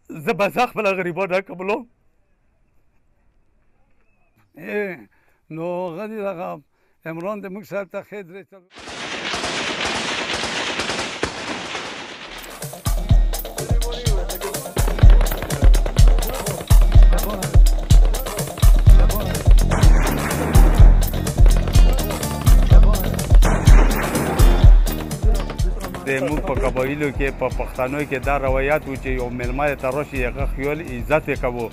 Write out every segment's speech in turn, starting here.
زه به زه خپله غریبان نه قبلوم نو هغه دې دغه عمران د موږ صاحب ته ښې درې د موږ په قبایلو کې په پښتنو کې دا روایت و چې یو میلمه ته راشي هغه خیال عزت یې کوو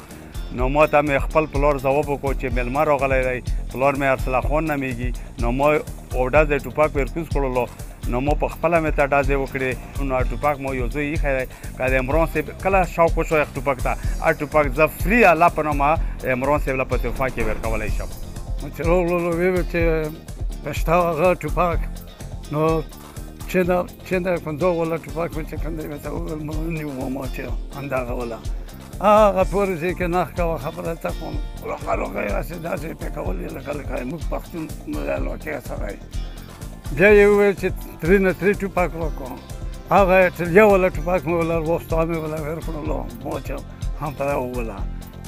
نو ما ته مې خپل پلار ځواب وکړو چې میلمه راغلی دی پلار مې ارسله خان نومیږي نو ما اوډه د ټوپک ورکوز کړلو نو ما په خپله مې ته ډزې وکړې نو ټوپک ما یو ځای ایښی دی که د عمران صاحب کله شوق وشو یخ ټوپک ته ټوپک زه فري الله په نامه عمران صاحب له په تحفه کې ورکولی شم چې راغللو ویې ویل چې شته هغه ټوپک نو چې د 50 ولا ټوپک مې چې کوم دی ورته وویل ونیوم ما چې همدغه ولا هغه پورې چې کې نښ کوه خبره ته کوم روغه یې راسې داسې پې کول یې لکه موږ پښتون الوتیا سړی بیا یې وویل چې ترې نه ترې ټوپک راکړو هغه یو ولا ټوپک مې ولا وستا مې ولا ورکړلو ما چې هم په دا وویله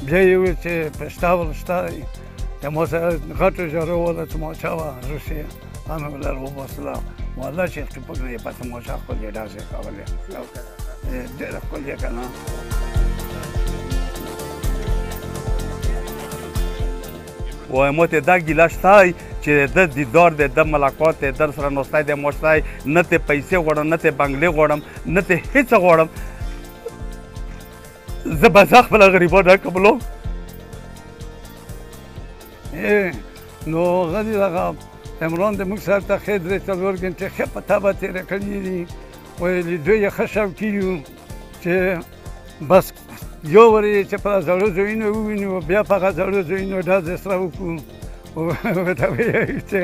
بیا یې وویل چې پشته ولا شته دی د ما سره غټو ژارو ولا تماچه وه روسیې هم مې ولا وباسله والله چې ټوپک نه یې په تماچه خپل یې ډزې کولې ډېره ښکلې که نه وایم ما ته دا ګیله شته چې د دیدار دی د ملاقات دی در سره ناستی دی ما شته نه ته پیسې غواړم نه ته بنګلې غواړم نه ته هېڅ غواړم زه به زه خپله غریبان نه قبلوم نو هغه دې دغه عمران د موږ صاحب ته ښې درې څلور ګنټې ښه په تبه تېره کړي دي ویلي دوی یې ښه شوقي یو چې بس یو ورې چې په زړو ځایونو ووینو بیا په هغه زړو ځایونو ډزې سره وکړو ورته ویل چې